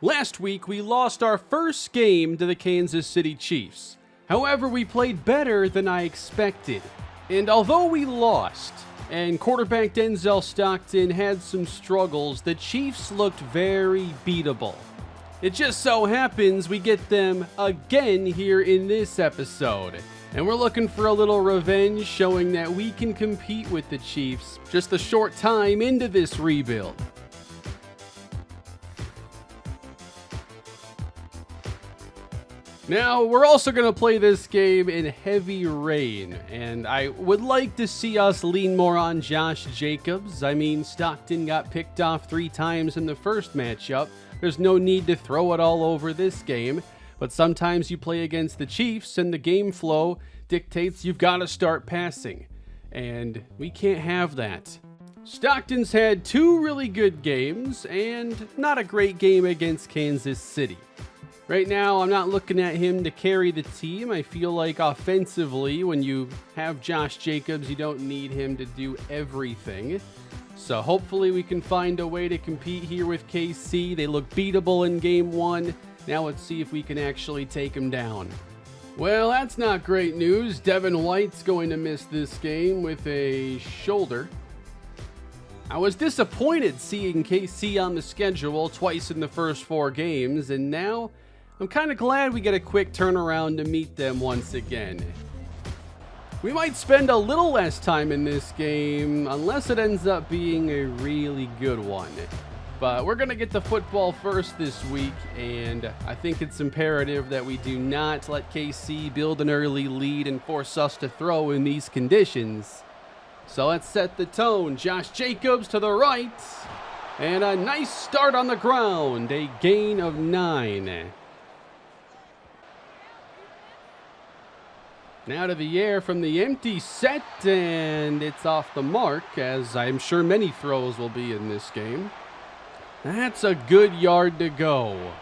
Last week, we lost our first game to the Kansas City Chiefs. However, we played better than I expected. And although we lost, and quarterback Denzel Stockton had some struggles, the Chiefs looked very beatable. It just so happens we get them again here in this episode. And we're looking for a little revenge, showing that we can compete with the Chiefs just a short time into this rebuild. Now, we're also going to play this game in heavy rain, and I would like to see us lean more on Josh Jacobs. I mean, Stockton got picked off 3 times in the first matchup. There's no need to throw it all over this game, but sometimes you play against the Chiefs and the game flow dictates you've got to start passing, and we can't have that. Stockton's had 2 really good games and not a great game against Kansas City. Right now, I'm not looking at him to carry the team. I feel like offensively, when you have Josh Jacobs, you don't need him to do everything. So hopefully we can find a way to compete here with KC. They look beatable in game 1. Now let's see if we can actually take them down. Well, that's not great news. Devin White's going to miss this game with a shoulder. I was disappointed seeing KC on the schedule twice in the first 4 games, and now I'm kind of glad we get a quick turnaround to meet them once again. We might spend a little less time in this game unless it ends up being a really good one. But we're going to get the football first this week, and I think it's imperative that we do not let KC build an early lead and force us to throw in these conditions. So let's set the tone. Josh Jacobs to the right, and a nice start on the ground, a gain of 9. Now to the air from the empty set, and it's off the mark, as I'm sure many throws will be in this game. That's a good yard to go.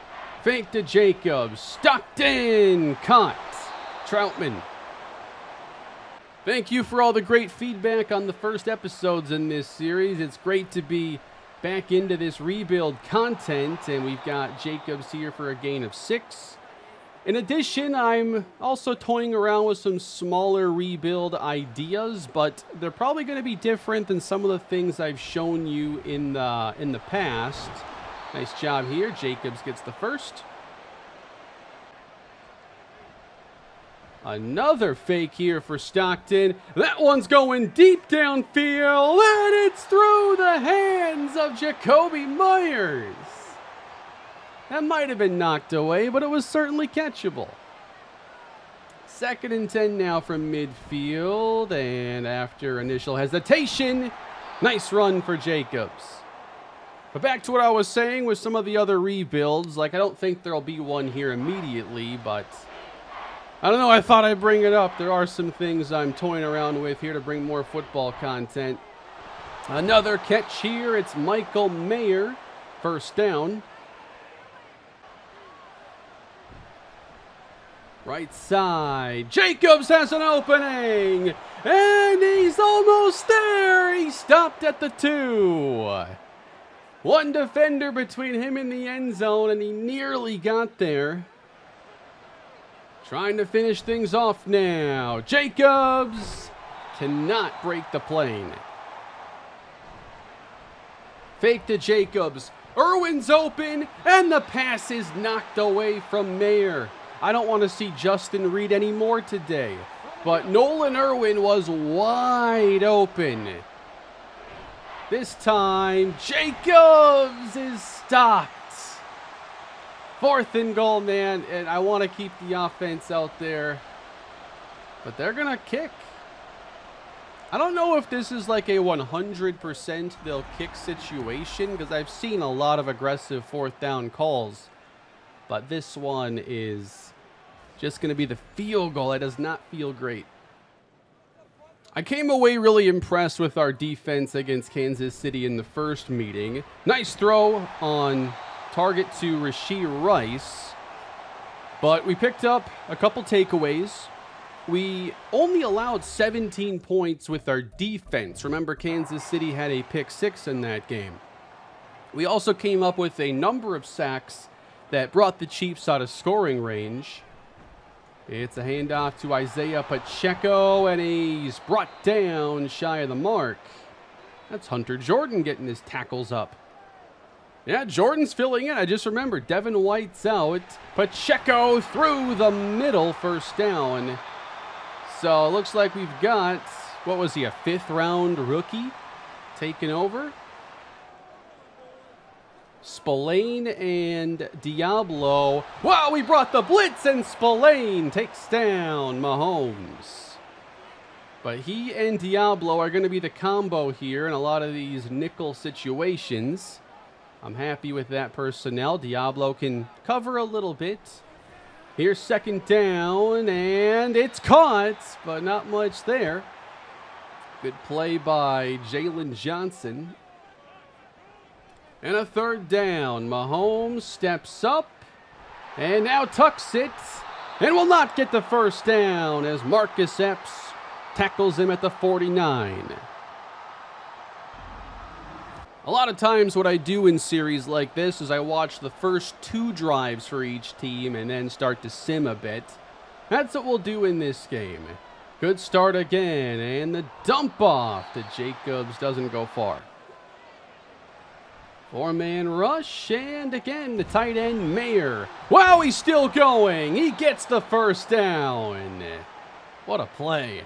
Fake to Jacobs. Stockton. Caught. Troutman. Thank you for all the great feedback on the first episodes in this series. It's great to be back into this rebuild content, and we've got Jacobs here for a gain of 6. In addition, I'm also toying around with some smaller rebuild ideas, but they're probably going to be different than some of the things I've shown you in the past. Nice job here. Jacobs gets the first. Another fake here for Stockton. That one's going deep downfield, and it's through the hands of Jacoby Myers. That might have been knocked away, but it was certainly catchable. 2nd and 10 now from midfield, and after initial hesitation, nice run for Jacobs. But back to what I was saying with some of the other rebuilds, I don't think there'll be one here immediately, but I don't know, I thought I'd bring it up. There are some things I'm toying around with here to bring more football content. Another catch here, it's Michael Mayer, first down. Right side. Jacobs has an opening. And he's almost there. He stopped at the 2. One defender between him and the end zone, and he nearly got there. Trying to finish things off now. Jacobs cannot break the plane. Fake to Jacobs. Irwin's open, and the pass is knocked away from Mayer. I don't want to see Justin Reed anymore today, but Nolan Irwin was wide open. This time, Jacobs is stopped. 4th and goal, man, and I want to keep the offense out there, but they're going to kick. I don't know if this is like a 100% they'll kick situation, because I've seen a lot of aggressive 4th down calls, but this one is just going to be the field goal. It does not feel great. I came away really impressed with our defense against Kansas City in the first meeting. Nice throw on target to Rashee Rice, but we picked up a couple takeaways. We only allowed 17 points with our defense. Remember, Kansas City had a pick 6 in that game. We also came up with a number of sacks that brought the Chiefs out of scoring range. It's a handoff to Isaiah Pacheco, and he's brought down shy of the mark. That's Hunter Jordan getting his tackles up. Yeah, Jordan's filling in. I just remembered Devin White's out. Pacheco through the middle, first down. So it looks like we've got, what was he, a 5th-round rookie taking over? Spillane and Diablo. Wow, we brought the blitz, and Spillane takes down Mahomes. But he and Diablo are going to be the combo here in a lot of these nickel situations. I'm happy with that personnel. Diablo can cover a little bit. Here's 2nd down, and it's caught, but not much there. Good play by Jalen Johnson. And a 3rd down. Mahomes steps up and now tucks it and will not get the first down as Marcus Epps tackles him at the 49. A lot of times what I do in series like this is I watch the first 2 drives for each team and then start to sim a bit. That's what we'll do in this game. Good start again, and the dump off to Jacobs doesn't go far. 4-man rush, and again, the tight end, Mayer. Wow, he's still going. He gets the first down. What a play.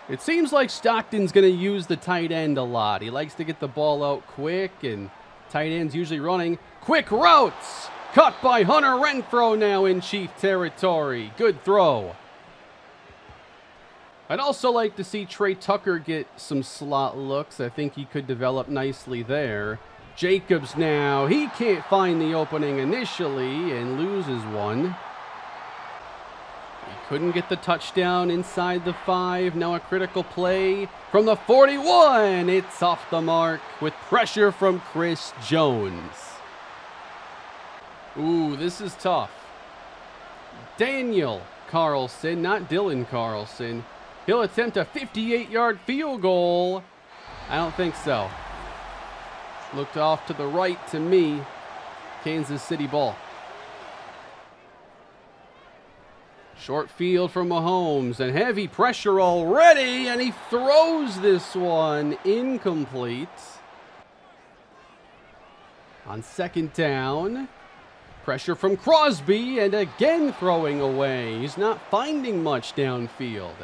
It seems like Stockton's going to use the tight end a lot. He likes to get the ball out quick, and tight end's usually running quick routes. Caught by Hunter Renfrow now in Chief territory. Good throw. I'd also like to see Trey Tucker get some slot looks. I think he could develop nicely there. Jacobs now, he can't find the opening initially and loses one. He couldn't get the touchdown inside the 5. Now a critical play from the 41. It's off the mark with pressure from Chris Jones. Ooh, this is tough. Daniel Carlson, not Dylan Carlson. He'll attempt a 58-yard field goal. I don't think so. Looked off to the right to me. Kansas City ball. Short field from Mahomes and heavy pressure already, and he throws this one incomplete. On 2nd down, pressure from Crosby, and again throwing away. He's not finding much downfield.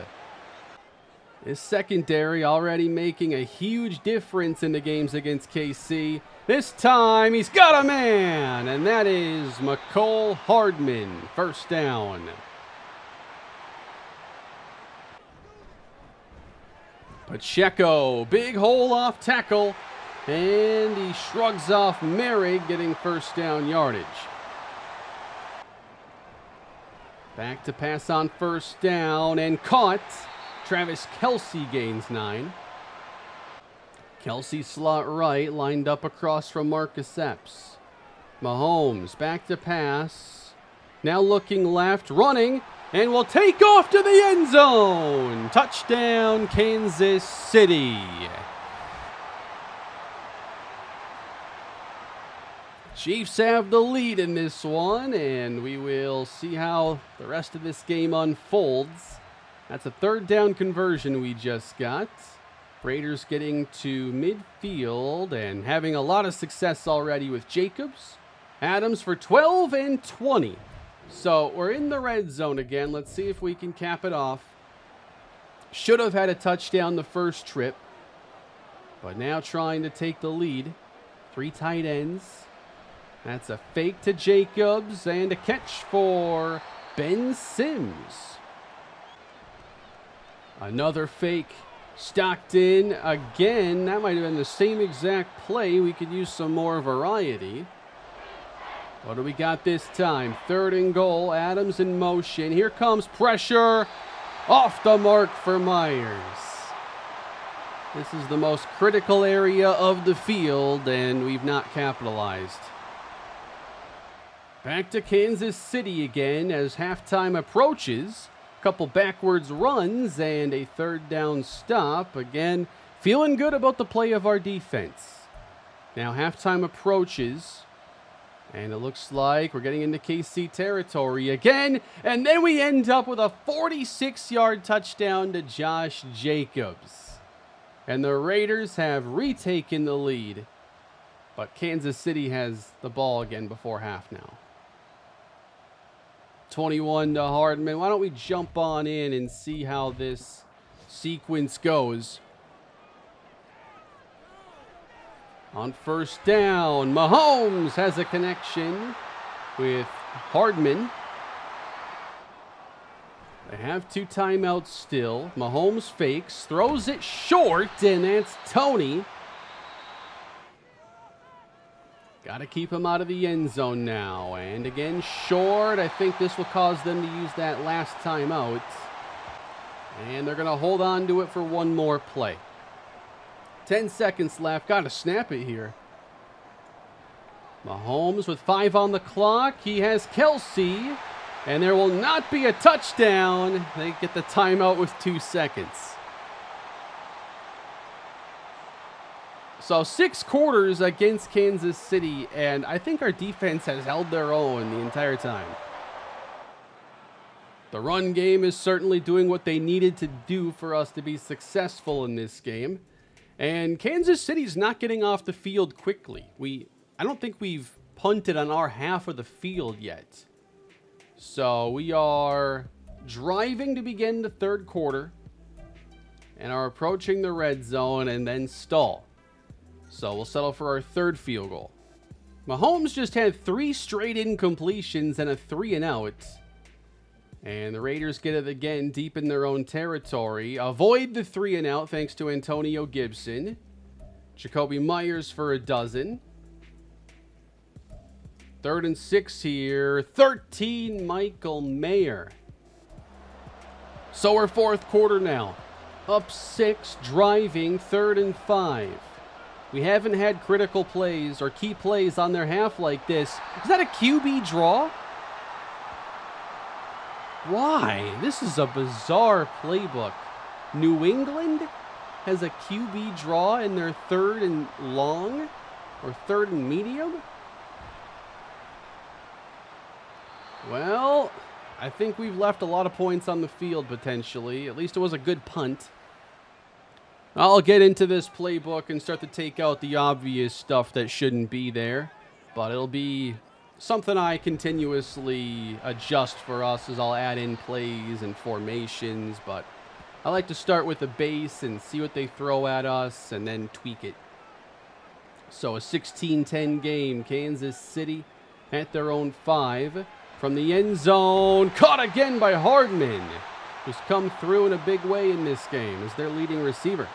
His secondary already making a huge difference in the games against KC. This time he's got a man, and that is McCole Hardman. First down. Pacheco, big hole off tackle, and he shrugs off Merrick, getting first down yardage. Back to pass on 1st down, and caught. Travis Kelce gains 9. Kelce slot right, lined up across from Marcus Epps. Mahomes back to pass. Now looking left, running, and will take off to the end zone. Touchdown, Kansas City. Chiefs have the lead in this one, and we will see how the rest of this game unfolds. That's a 3rd down conversion we just got. Raiders getting to midfield and having a lot of success already with Jacobs. Adams for 12 and 20. So we're in the red zone again. Let's see if we can cap it off. Should have had a touchdown the first trip, but now trying to take the lead. 3 tight ends. That's a fake to Jacobs and a catch for Ben Sims. Another fake. Stockton again. That might have been the same exact play. We could use some more variety. What do we got this time? 3rd and goal. Adams in motion. Here comes pressure. Off the mark for Myers. This is the most critical area of the field, and we've not capitalized. Back to Kansas City again as halftime approaches. Couple backwards runs and a 3rd down stop. Again, feeling good about the play of our defense. Now halftime approaches And it looks like we're getting into KC territory again. And then we end up with a 46-yard touchdown to Josh Jacobs. And the Raiders have retaken the lead. But Kansas City has the ball again before half now. 21 to Hardman. Why don't we jump on in and see how this sequence goes. On first down, Mahomes has a connection with Hardman. They have 2 timeouts still. Mahomes fakes, throws it short, and that's Tony. Got to keep him out of the end zone now. And again, short. I think this will cause them to use that last timeout. And they're going to hold on to it for one more play. 10 seconds left. Got to snap it here. Mahomes with 5 on the clock. He has Kelsey. And there will not be a touchdown. They get the timeout with 2 seconds. So 6 quarters against Kansas City. And I think our defense has held their own the entire time. The run game is certainly doing what they needed to do for us to be successful in this game. And Kansas City's not getting off the field quickly. I don't think we've punted on our half of the field yet. So we are driving to begin the third quarter and are approaching the red zone and then stall. So we'll settle for our third field goal. Mahomes just had 3 straight incompletions and a 3-and-out. And the Raiders get it again deep in their own territory. Avoid the 3-and-out thanks to Antonio Gibson. Jacoby Myers for a dozen. 3rd and 6 here. 13, Michael Mayer. So we're fourth quarter now. Up 6, driving, 3rd and 5. We haven't had critical plays or key plays on their half like this. Is that a QB draw? Why? This is a bizarre playbook. New England has a QB draw in their 3rd and long or 3rd and medium? Well, I think we've left a lot of points on the field potentially. At least it was a good punt. I'll get into this playbook and start to take out the obvious stuff that shouldn't be there. But it'll be something I continuously adjust for us as I'll add in plays and formations. But I like to start with the base and see what they throw at us and then tweak it. So a 16-10 game. Kansas City at their own 5. From the end zone, caught again by Hardman, who's come through in a big way in this game as their leading receiver.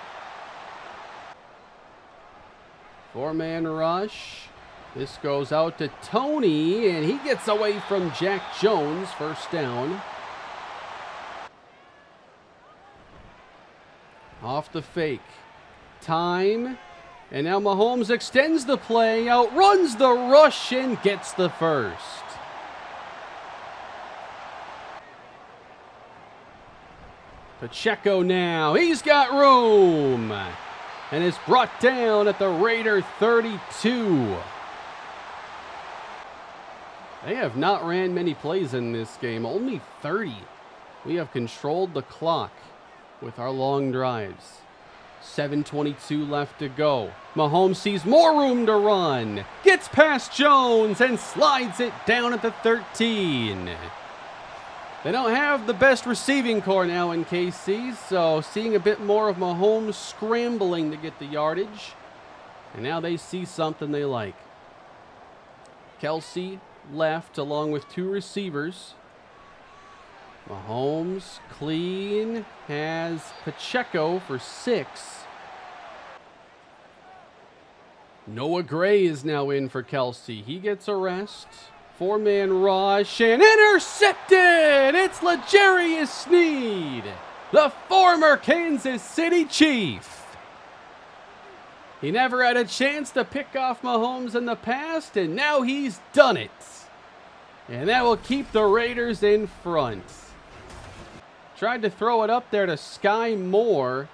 4-man rush. This goes out to Tony, and he gets away from Jack Jones. First down. Off the fake. Time. And now Mahomes extends the play, outruns the rush, and gets the first. Pacheco now. He's got room. And is brought down at the Raider 32. They have not ran many plays in this game. Only 30. We have controlled the clock with our long drives. 7:22 left to go. Mahomes sees more room to run. Gets past Jones and slides it down at the 13. They don't have the best receiving core now in KC, so seeing a bit more of Mahomes scrambling to get the yardage. And now they see something they like. Kelsey left along with 2 receivers. Mahomes clean, has Pacheco for 6. Noah Gray is now in for Kelsey. He gets a rest. 4-man rush and intercepted! It's L'Jarius Sneed, the former Kansas City Chief. He never had a chance to pick off Mahomes in the past, and now he's done it. And that will keep the Raiders in front. Tried to throw it up there to Sky Moore,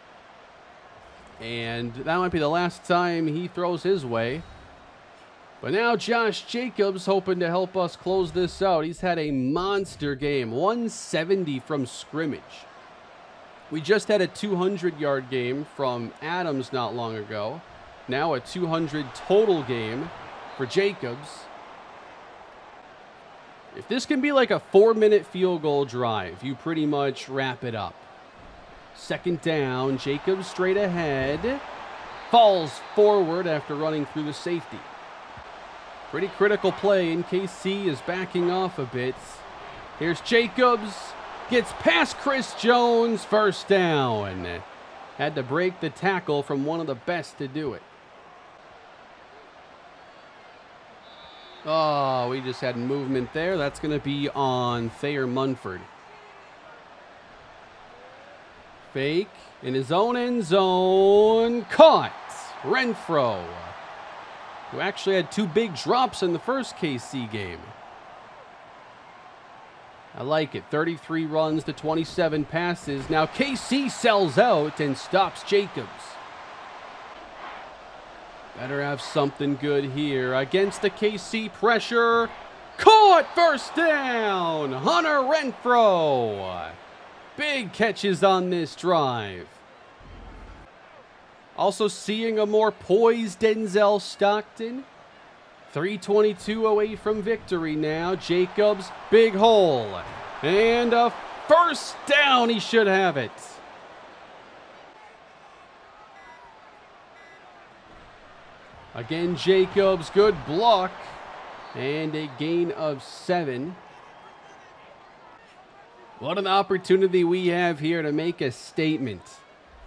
and that might be the last time he throws his way. But now Josh Jacobs hoping to help us close this out. He's had a monster game, 170 from scrimmage. We just had a 200-yard game from Adams not long ago. Now a 200 total game for Jacobs. If this can be like a 4-minute field goal drive, you pretty much wrap it up. Second down, Jacobs straight ahead. Falls forward after running through the safety. Pretty critical play, and KC is backing off a bit. Here's Jacobs. Gets past Chris Jones. First down. Had to break the tackle from one of the best to do it. Oh, we just had movement there. That's going to be on Thayer Munford. Fake in his own end zone. Caught. Renfro, who actually had 2 big drops in the first KC game. I like it. 33 runs to 27 passes. Now KC sells out and stops Jacobs. Better have something good here against the KC pressure. Caught! First down! Hunter Renfro. Big catches on this drive. Also seeing a more poised Denzel Stockton. 3:22 away from victory now. Jacobs, big hole. And a first down. He should have it. Again, Jacobs, good block. And a gain of 7. What an opportunity we have here to make a statement.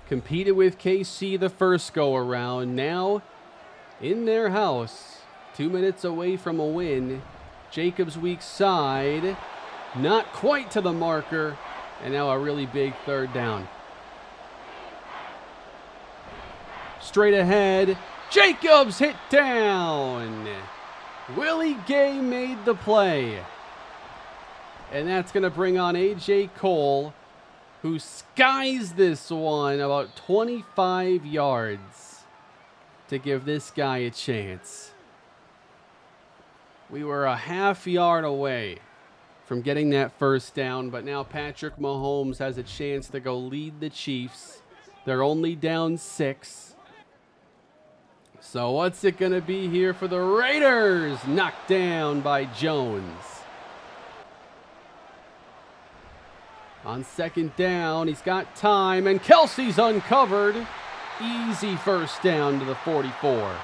Competed with KC the first go-around. Now, in their house, 2 minutes away from a win. Jacobs weak side. Not quite to the marker. And now a really big third down. Straight ahead. Jacobs hit down. Willie Gay made the play. And that's going to bring on A.J. Cole, who skies this one about 25 yards to give this guy a chance. We were a half yard away from getting that first down, but now Patrick Mahomes has a chance to go lead the Chiefs. They're only down 6. So what's it going to be here for the Raiders? Knocked down by Jones. On second down, he's got time, and Kelsey's uncovered. Easy first down to the 44.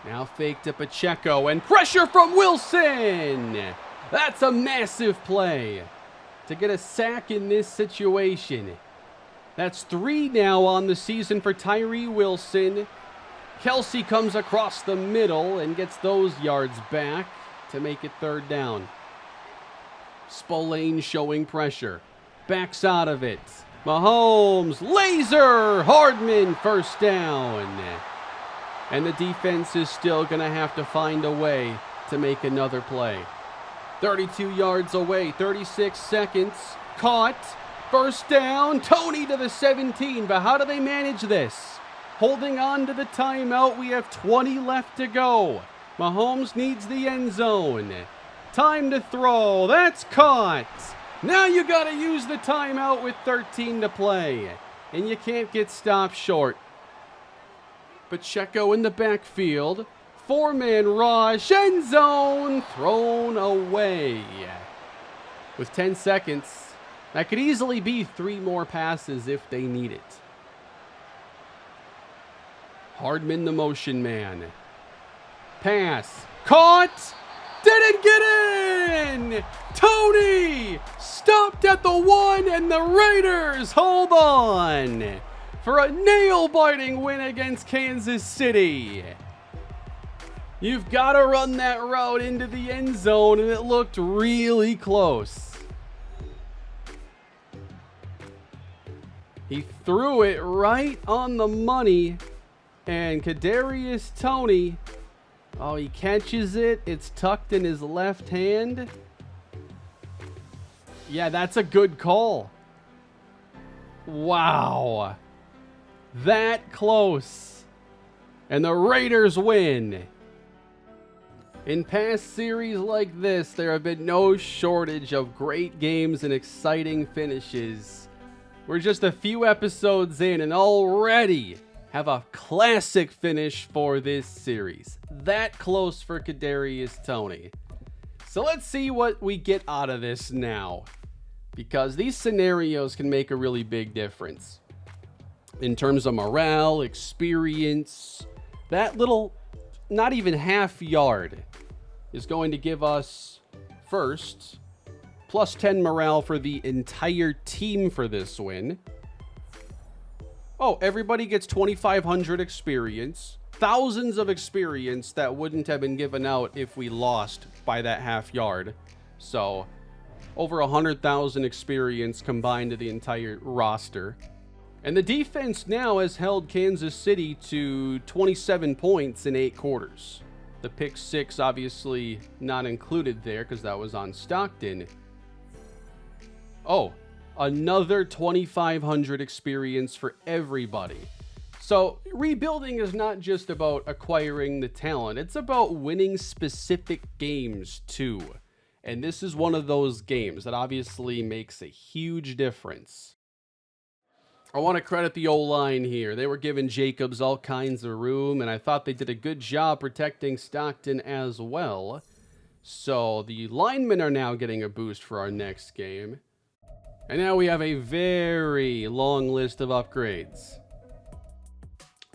Now fake to Pacheco, and pressure from Wilson. That's a massive play to get a sack in this situation. That's 3 now on the season for Tyree Wilson. Kelsey comes across the middle and gets those yards back to make it third down. Spillane showing pressure. Backs out of it. Mahomes, laser, Hardman, first down. And the defense is still going to have to find a way to make another play. 32 yards away, 36 seconds. Caught. First down, Tony to the 17. But how do they manage this? Holding on to the timeout. We have 20 left to go. Mahomes needs the end zone. Time to throw. That's caught. Now you got to use the timeout with 13 to play. And you can't get stopped short. Pacheco in the backfield. 4-man rush. End zone. Thrown away. With 10 seconds. That could easily be 3 more passes if they need it. Hardman the motion man. Pass. Caught. Didn't get in. Tony stopped at the 1, and the Raiders hold on for a nail-biting win against Kansas City. You've got to run that route into the end zone, and it looked really close. He threw it right on the money, and Kadarius Toney, oh, he catches it. It's tucked in his left hand. Yeah, that's a good call. Wow. That close. And the Raiders win. In past series like this, there have been no shortage of great games and exciting finishes. We're just a few episodes in and already have a classic finish for this series. That close for Kadarius Toney. So let's see what we get out of this now, because these scenarios can make a really big difference in terms of morale, experience. That little, not even half yard is going to give us first plus 10 morale for the entire team for this win. Oh, everybody gets 2,500 experience. Thousands of experience that wouldn't have been given out if we lost by that half yard. So, over 100,000 experience combined to the entire roster. And the defense now has held Kansas City to 27 points in 8 quarters. The pick 6 obviously not included there because that was on Stockton. Oh, another 2,500 experience for everybody. So rebuilding is not just about acquiring the talent, it's about winning specific games too. And this is one of those games that obviously makes a huge difference. I want to credit the O-line here. They were giving Jacobs all kinds of room, and I thought they did a good job protecting Stockton as well. So the linemen are now getting a boost for our next game. And now we have a very long list of upgrades.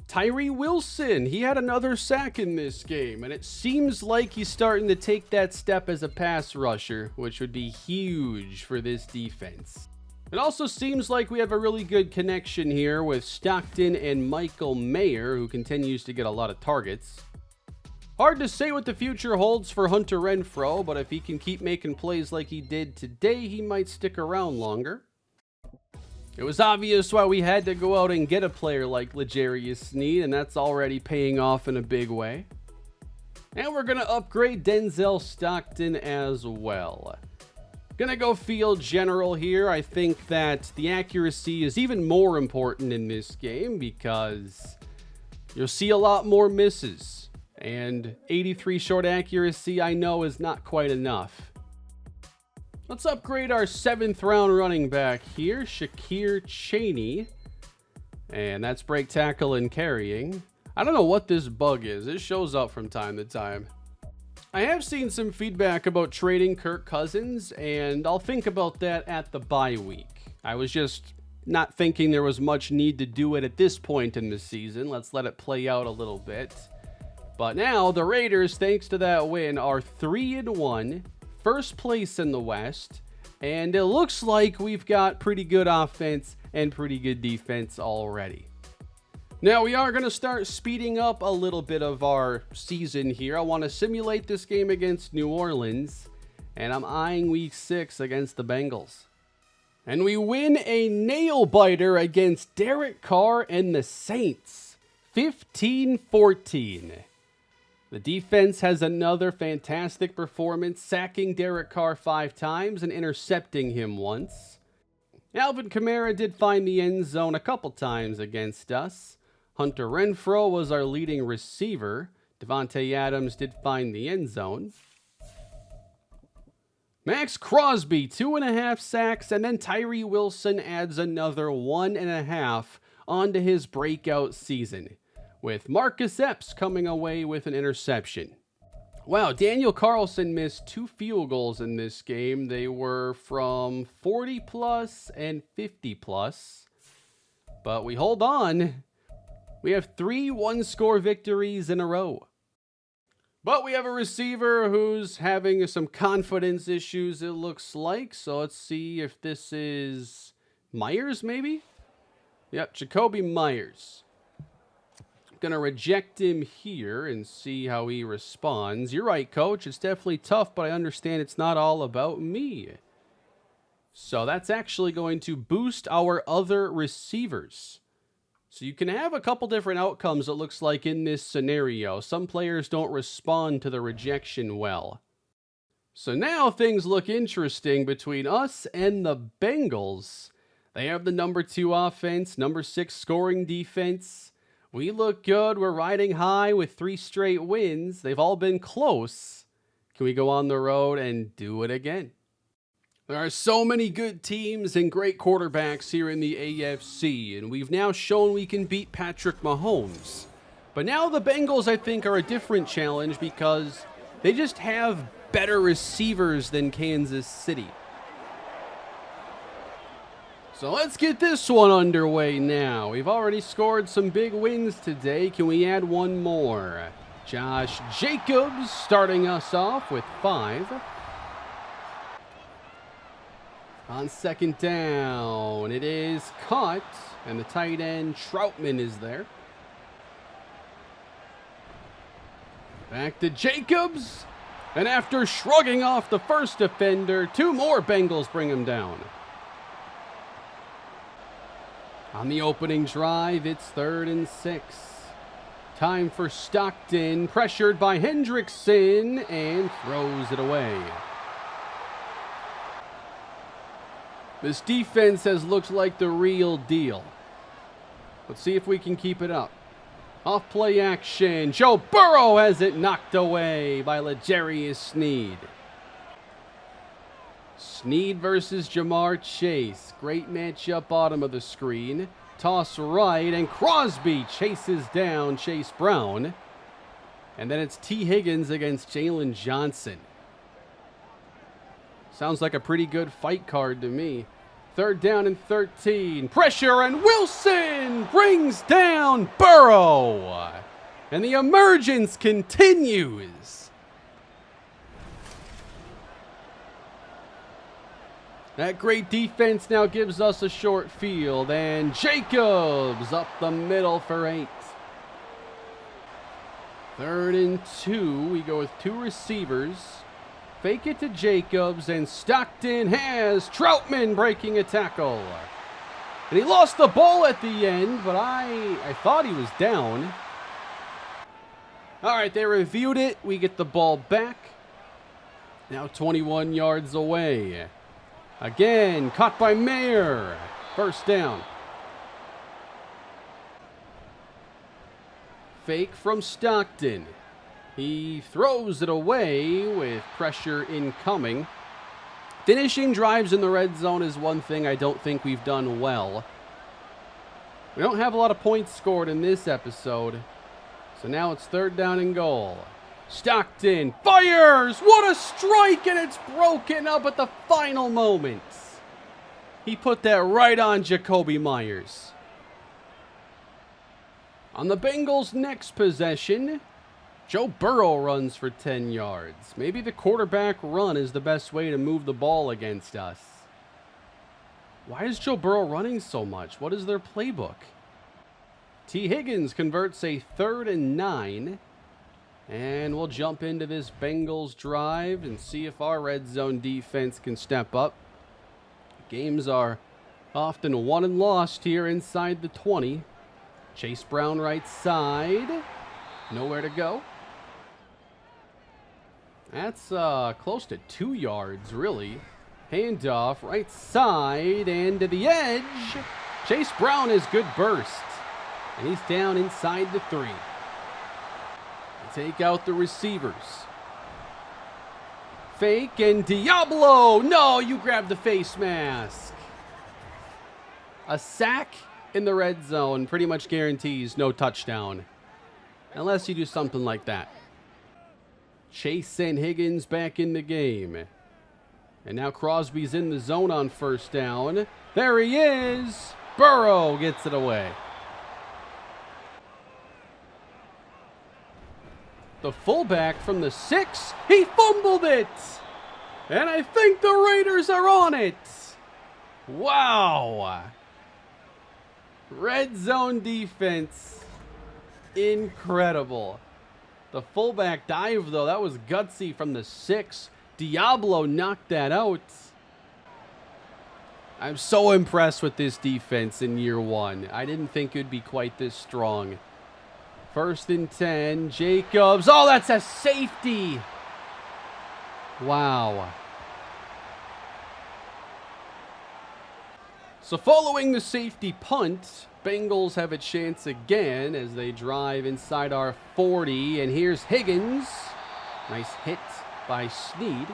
Tyree Wilson, he had another sack in this game, and it seems like he's starting to take that step as a pass rusher, which would be huge for this defense. It also seems like we have a really good connection here with Stockton and Michael Mayer, who continues to get a lot of targets. Hard to say what the future holds for Hunter Renfrow, but if he can keep making plays like he did today, he might stick around longer. It was obvious why we had to go out and get a player like L'Jarius Sneed, and that's already paying off in a big way. And we're going to upgrade Denzel Stockton as well. Gonna go field general here. I think that the accuracy is even more important in this game because you'll see a lot more misses. And 83 short accuracy, I know, is not quite enough. Let's upgrade our 7th round running back here, Shakir Chaney. And that's break tackle and carrying. I don't know what this bug is. It shows up from time to time. I have seen some feedback about trading Kirk Cousins, and I'll think about that at the bye week. I was just not thinking there was much need to do it at this point in the season. Let's let it play out a little bit. But now the Raiders, thanks to that win, are 3-1, first place in the West, and it looks like we've got pretty good offense and pretty good defense already. Now we are going to start speeding up a little bit of our season here. I want to simulate this game against New Orleans, and I'm eyeing week 6 against the Bengals. And we win a nail-biter against Derek Carr and the Saints, 15-14. The defense has another fantastic performance, sacking Derek Carr 5 times and intercepting him once. Alvin Kamara did find the end zone a couple times against us. Hunter Renfrow was our leading receiver. Devontae Adams did find the end zone. Max Crosby, 2.5 sacks, and then Tyree Wilson adds another 1.5 onto his breakout season, with Marcus Epps coming away with an interception. Wow, Daniel Carlson missed 2 field goals in this game. They were from 40-plus and 50-plus. But we hold on. We have 3 one-score victories in a row. But we have a receiver who's having some confidence issues, it looks like. So let's see if this is Myers, maybe? Yep, Jacoby Myers. I'm going to reject him here and see how he responds. You're right, coach. It's definitely tough, but I understand it's not all about me. So that's actually going to boost our other receivers. So you can have a couple different outcomes, it looks like, in this scenario. Some players don't respond to the rejection well. So now things look interesting between us and the Bengals. They have the number 2 offense, number 6 scoring defense. We look good. We're riding high with 3 straight wins. They've all been close. Can we go on the road and do it again? There are so many good teams and great quarterbacks here in the AFC, and we've now shown we can beat Patrick Mahomes. But now the Bengals, I think, are a different challenge because they just have better receivers than Kansas City. So let's get this one underway now. We've already scored some big wins today. Can we add one more? Josh Jacobs starting us off with 5. On second down, it is caught, and the tight end Troutman is there. Back to Jacobs, and after shrugging off the first defender, 2 more Bengals bring him down. On the opening drive, it's 3rd and 6. Time for Stockton, pressured by Hendrickson, and throws it away. This defense has looked like the real deal. Let's see if we can keep it up. Off play action. Joe Burrow has it knocked away by L'Jarius Sneed. Sneed versus Jamar Chase. Great matchup bottom of the screen. Toss right, and Crosby chases down Chase Brown. And then it's T. Higgins against Jalen Johnson. Sounds like a pretty good fight card to me. 3rd down and 13. Pressure, and Wilson brings down Burrow. And the emergence continues. That great defense now gives us a short field, and Jacobs up the middle for 8. 3rd and 2. We go with 2 receivers. Fake it to Jacobs, and Stockton has Troutman breaking a tackle. And he lost the ball at the end, but I thought he was down. All right, they reviewed it. We get the ball back. Now 21 yards away. Again, caught by Mayer. 1st down. Fake from Stockton. He throws it away with pressure incoming. Finishing drives in the red zone is one thing I don't think we've done well. We don't have a lot of points scored in this episode. So now it's 3rd down and goal. Stockton fires! What a strike, and it's broken up at the final moment. He put that right on Jacoby Myers. On the Bengals' next possession, Joe Burrow runs for 10 yards. Maybe the quarterback run is the best way to move the ball against us. Why is Joe Burrow running so much? What is their playbook? T. Higgins converts a 3rd and 9. And we'll jump into this Bengals drive and see if our red zone defense can step up. Games are often won and lost here inside the 20. Chase Brown right side. Nowhere to go. That's close to 2 yards, really. Handoff right side and to the edge. Chase Brown is good burst. And he's down inside the 3. They take out the receivers. Fake, and Diablo. No, you grabbed the face mask. A sack in the red zone pretty much guarantees no touchdown. Unless you do something like that. Chase and Higgins back in the game. And now Crosby's in the zone on 1st down. There he is. Burrow gets it away. The fullback from the 6. He fumbled it. And I think the Raiders are on it. Wow. Red zone defense. Incredible. The fullback dive, though, that was gutsy from the 6. Diablo knocked that out. I'm so impressed with this defense in year 1. I didn't think it would be quite this strong. 1st and 10. Jacobs. Oh, that's a safety. Wow. So following the safety punt, Bengals have a chance again as they drive inside our 40. And here's Higgins. Nice hit by Snead.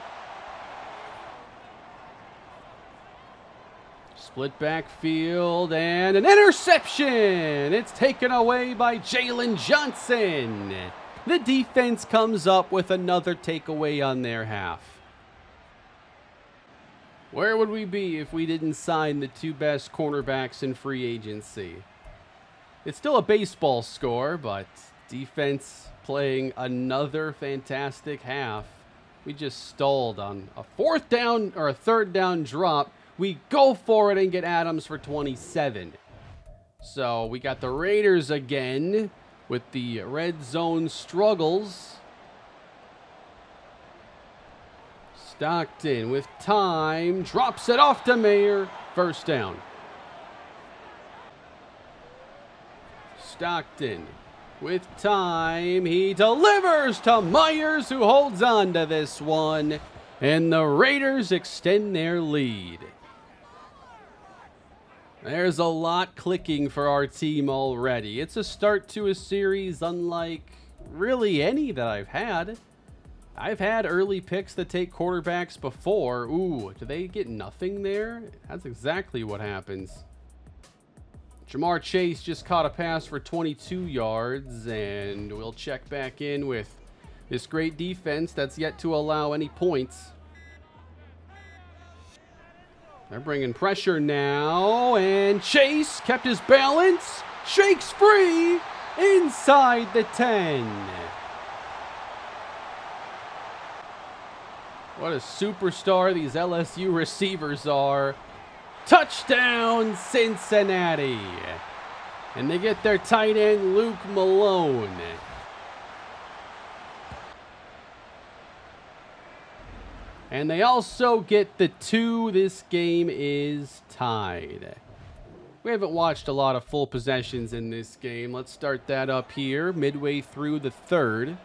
Split backfield and an interception. It's taken away by Jalen Johnson. The defense comes up with another takeaway on their half. Where would we be if we didn't sign the two best cornerbacks in free agency? It's still a baseball score, but defense playing another fantastic half. We just stalled on a fourth down or a third down drop. We go for it and get Adams for 27. So we got the Raiders again with the red zone struggles. Stockton with time, drops it off to Mayer, first down. Stockton with time, he delivers to Myers, who holds on to this one, and the Raiders extend their lead. There's a lot clicking for our team already. It's a start to a series unlike really any that I've had. I've had early picks that take quarterbacks before. Ooh, do they get nothing there? That's exactly what happens. Jamar Chase just caught a pass for 22 yards, and we'll check back in with this great defense that's yet to allow any points. They're bringing pressure now, and Chase kept his balance, shakes free inside the 10. What a superstar these LSU receivers are. Touchdown, Cincinnati. And they get their tight end, Luke Malone. And they also get the 2. This game is tied. We haven't watched a lot of full possessions in this game. Let's start that up here, midway through the third.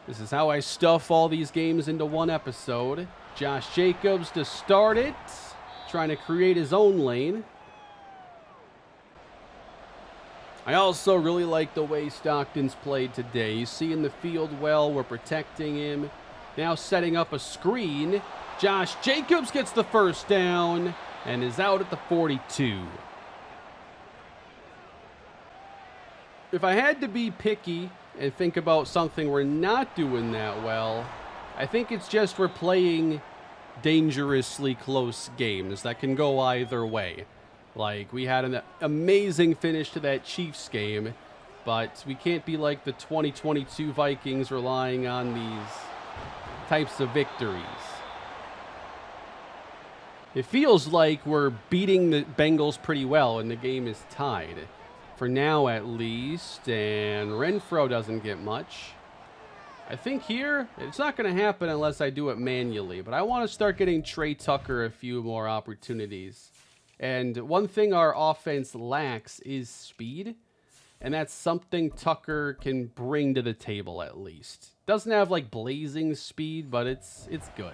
This is how I stuff all these games into one episode. Josh Jacobs to start it, trying to create his own lane. I also really like the way Stockton's played today. He's seeing the field well. We're protecting him. Now setting up a screen. Josh Jacobs gets the first down and is out at the 42. If I had to be picky and think about something we're not doing that well, I think it's just we're playing dangerously close games that can go either way. Like, we had an amazing finish to that Chiefs game, but we can't be like the 2022 Vikings relying on these types of victories. It feels like we're beating the Bengals pretty well and the game is tied. For now, at least, and Renfro doesn't get much. I think here, it's not going to happen unless I do it manually, but I want to start getting Trey Tucker a few more opportunities. And one thing our offense lacks is speed, and that's something Tucker can bring to the table at least. Doesn't have like blazing speed, but it's good.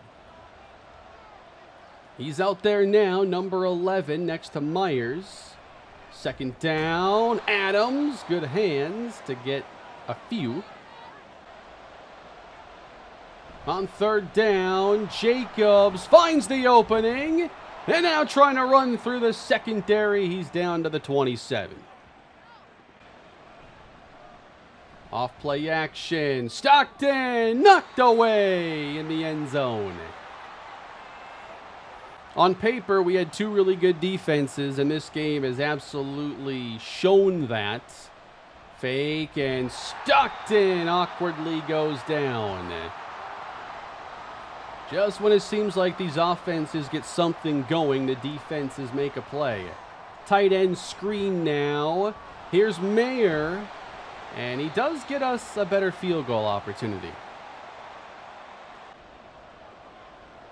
He's out there now, number 11, next to Myers. Second down, Adams, good hands to get a few. On third down, Jacobs finds the opening, and now trying to run through the secondary. He's down to the 27. Off play action, Stockton knocked away in the end zone. On paper, we had two really good defenses, and this game has absolutely shown that. Fake, and Stockton awkwardly goes down. Just when it seems like these offenses get something going, the defenses make a play. Tight end screen now. Here's Mayer, and he does get us a better field goal opportunity.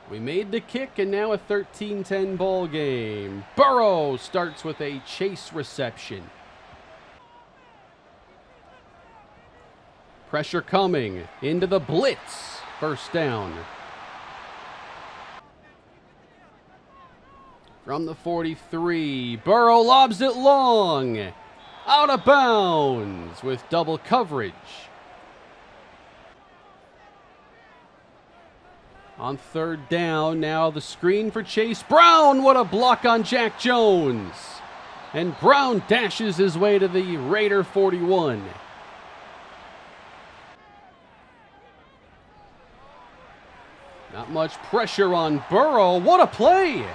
We made the kick, and now a 13-10 ball game. Burrow starts with a chase reception. Pressure coming into the blitz. First down. From the 43, Burrow lobs it long. Out of bounds with double coverage. On third down, now the screen for Chase Brown. What a block on Jack Jones. And Brown dashes his way to the Raider 41. Not much pressure on Burrow. What a play!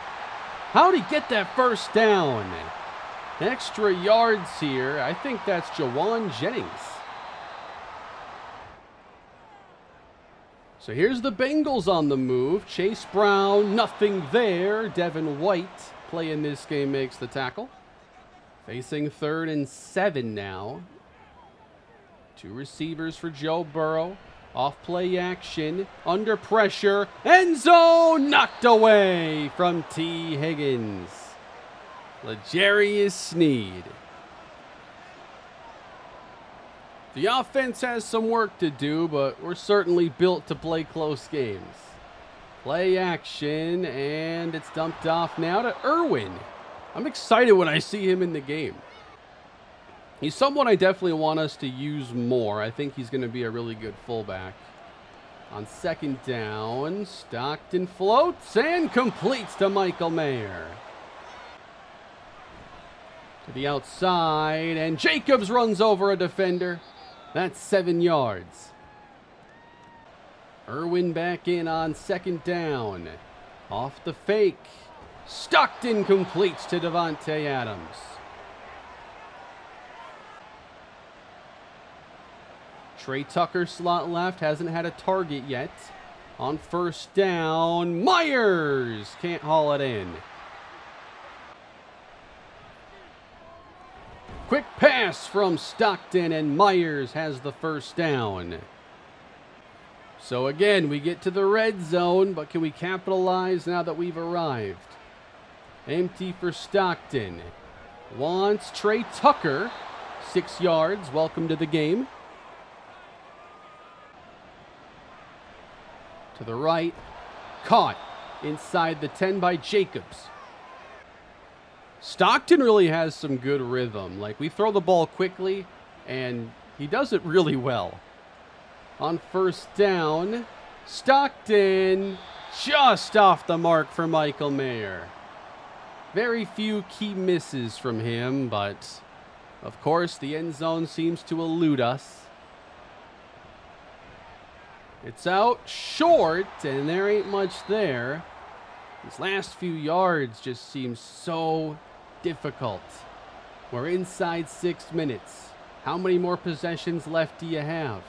How'd he get that first down? Extra yards here. I think that's Jawan Jennings. So here's the Bengals on the move. Chase Brown, nothing there. Devin White playing this game makes the tackle. Facing 3rd and 7 now. 2 receivers for Joe Burrow. Off play action, under pressure, end zone, knocked away from T. Higgins. L'Jarius Sneed. The offense has some work to do, but we're certainly built to play close games. Play action, and it's dumped off now to Irwin. I'm excited when I see him in the game. He's someone I definitely want us to use more. I think he's going to be a really good fullback. On second down, Stockton floats and completes to Michael Mayer. To the outside, and Jacobs runs over a defender. That's 7 yards. Irwin back in on second down. Off the fake. Stockton completes to Devontae Adams. Trey Tucker slot left, hasn't had a target yet. On first down, Myers can't haul it in. Quick pass from Stockton, and Myers has the first down. So again, we get to the red zone, but can we capitalize now that we've arrived? Empty for Stockton. Wants Trey Tucker. 6 yards, welcome to the game. To the right, caught inside the 10 by Jacobs. Stockton really has some good rhythm. Like, we throw the ball quickly, and he does it really well. On first down, Stockton just off the mark for Michael Mayer. Very few key misses from him, but of course the end zone seems to elude us. It's out short, and there ain't much there. These last few yards just seem so difficult. We're inside 6 minutes. How many more possessions left do you have?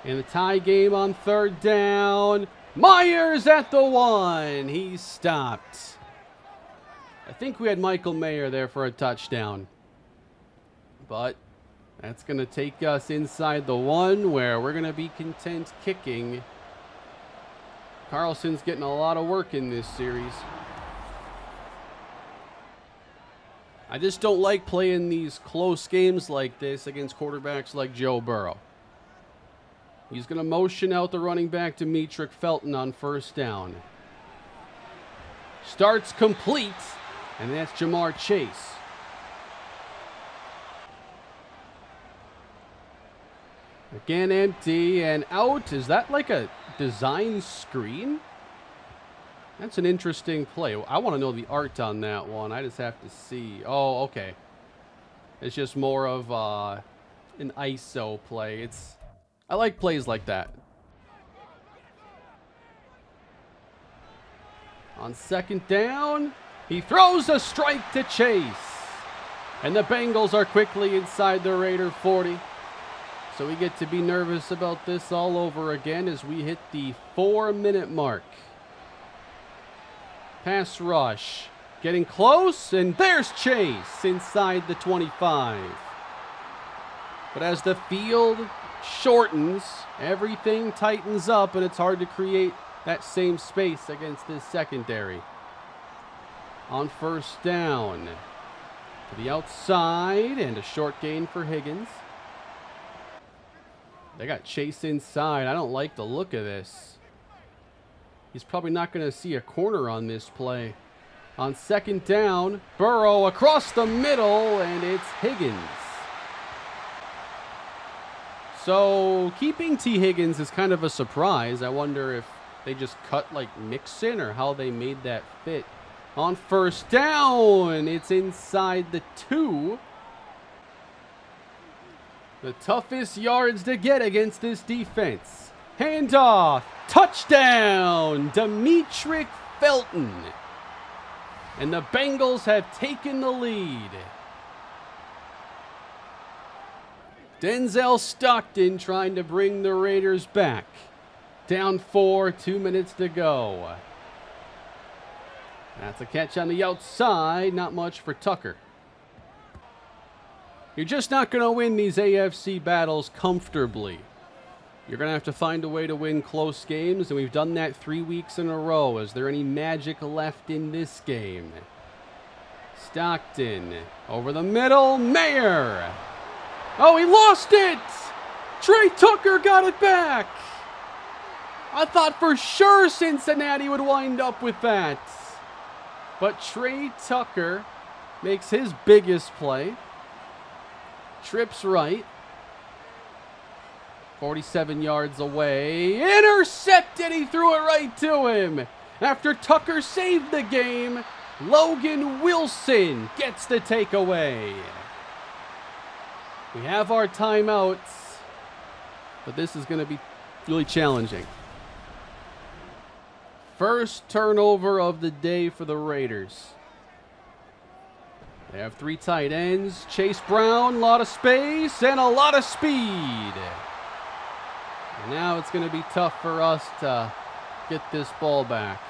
In the tie game on third down, Myers at the 1. He's stopped. I think we had Michael Mayer there for a touchdown. But that's going to take us inside the 1, where we're going to be content kicking. Carlson's getting a lot of work in this series. I just don't like playing these close games like this against quarterbacks like Joe Burrow. He's going to motion out the running back Demetric Felton on first down. Starts complete, and that's Jamar Chase. Again empty and out. Is that like a design screen? That's an interesting play. I want to know the art on that one. I just have to see. Oh, okay. It's just more of an ISO play. I like plays like that. On second down, he throws a strike to Chase. And the Bengals are quickly inside the Raider 40. So we get to be nervous about this all over again as we hit the 4-minute mark. Pass rush. Getting close, and there's Chase inside the 25. But as the field shortens, everything tightens up, and it's hard to create that same space against this secondary. On first down, to the outside, and a short gain for Higgins. They got Chase inside. I don't like the look of this. He's probably not going to see a corner on this play. On second down, Burrow across the middle, and it's Higgins. So keeping T. Higgins is kind of a surprise. I wonder if they just cut like Mixon or how they made that fit. On first down, it's inside the 2. The toughest yards to get against this defense. Handoff, touchdown, Demetric Felton. And the Bengals have taken the lead. Denzel Stockton trying to bring the Raiders back. Down 4, 2 minutes to go. That's a catch on the outside, not much for Tucker. You're just not going to win these AFC battles comfortably. You're going to have to find a way to win close games, and we've done that 3 weeks in a row. Is there any magic left in this game? Stockton over the middle, Mayer. Oh, he lost it! Trey Tucker got it back! I thought for sure Cincinnati would wind up with that. But Trey Tucker makes his biggest play. Trips right. 47 yards away. Intercepted! He threw it right to him. After Tucker saved the game, Logan Wilson gets the takeaway. We have our timeouts, but this is going to be really challenging. First turnover of the day for the Raiders. They have 3 tight ends. Chase Brown, a lot of space and a lot of speed. And now it's going to be tough for us to get this ball back.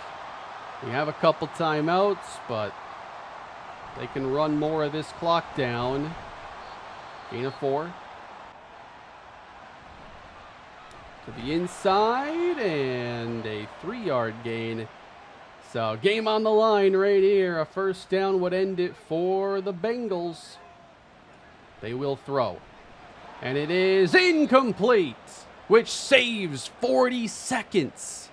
We have a couple timeouts, but they can run more of this clock down. Gain of 4. To the inside, and a 3-yard gain. So game on the line right here. A first down would end it for the Bengals. They will throw. And it is incomplete, which saves 40 seconds.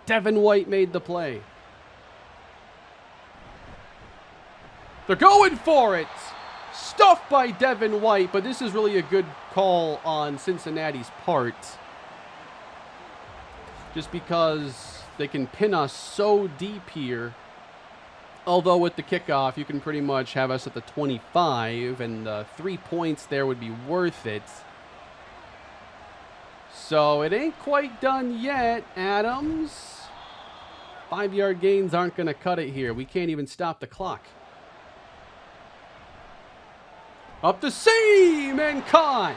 Devin White made the play. They're going for it. Stuffed by Devin White, but this is really a good call on Cincinnati's part. Just because they can pin us so deep here. Although with the kickoff, you can pretty much have us at the 25, and the 3 points there would be worth it. So it ain't quite done yet, Adams. 5-yard gains aren't going to cut it here. We can't even stop the clock. Up the seam and caught.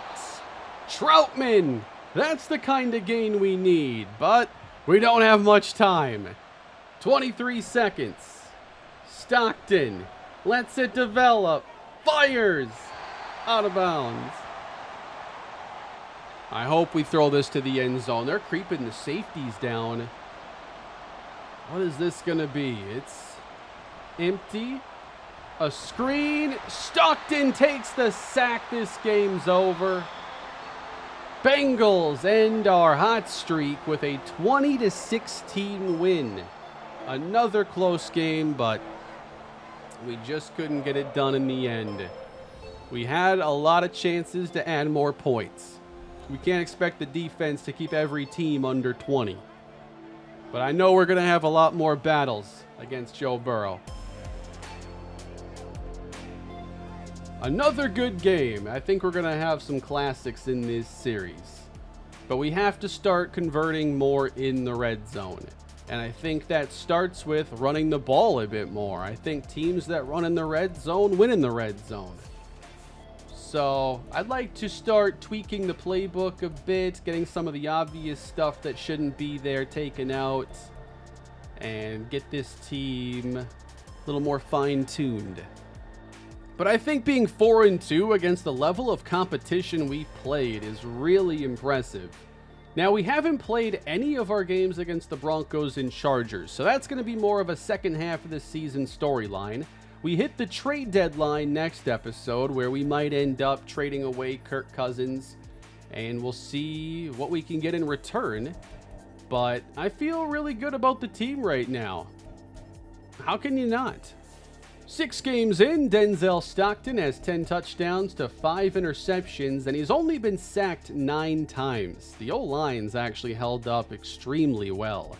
Troutman. That's the kind of gain we need, but we don't have much time. 23 seconds. Stockton lets it develop. Fires. Out of bounds. I hope we throw this to the end zone. They're creeping the safeties down. What is this going to be? It's empty. A screen. Stockton takes the sack. This game's over. Bengals end our hot streak with a 20-16 win. Another close game, but we just couldn't get it done in the end. We had a lot of chances to add more points. We can't expect the defense to keep every team under 20. But I know we're going to have a lot more battles against Joe Burrow. Another good game. I think we're going to have some classics in this series. But we have to start converting more in the red zone. And I think that starts with running the ball a bit more. I think teams that run in the red zone win in the red zone. So I'd like to start tweaking the playbook a bit, getting some of the obvious stuff that shouldn't be there taken out, and get this team a little more fine-tuned. But I think being 4-2 against the level of competition we've played is really impressive. Now, we haven't played any of our games against the Broncos and Chargers, so that's going to be more of a second half of the season storyline. We hit the trade deadline next episode, where we might end up trading away Kirk Cousins, and we'll see what we can get in return. But I feel really good about the team right now. How can you not? 6 games in, Denzel Stockton has 10 touchdowns to 5 interceptions, and he's only been sacked 9 times. The O-line's actually held up extremely well.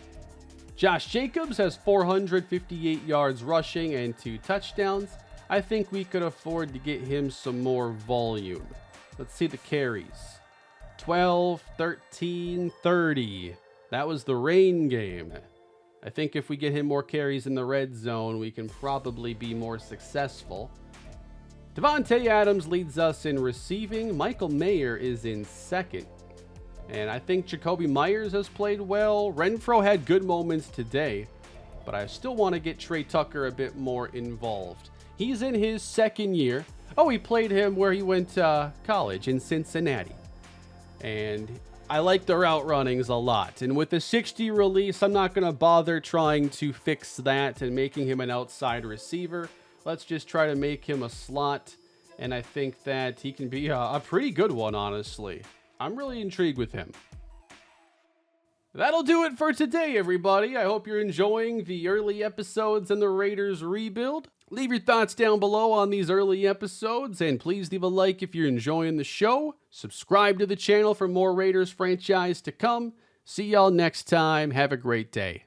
Josh Jacobs has 458 yards rushing and 2 touchdowns. I think we could afford to get him some more volume. Let's see the carries. 12, 13, 30. That was the rain game. I think if we get him more carries in the red zone, we can probably be more successful. Devontae Adams leads us in receiving. Michael Mayer is in second. And I think Jacoby Myers has played well. Renfro had good moments today, but I still want to get Trey Tucker a bit more involved. He's in his second year. Oh, he played him where he went to college in Cincinnati. And I like the route runnings a lot. And with the 60 release, I'm not going to bother trying to fix that and making him an outside receiver. Let's just try to make him a slot. And I think that he can be a pretty good one, honestly. I'm really intrigued with him. That'll do it for today, everybody. I hope you're enjoying the early episodes in the Raiders rebuild. Leave your thoughts down below on these early episodes, and please leave a like if you're enjoying the show. Subscribe to the channel for more Raiders franchise to come. See y'all next time. Have a great day.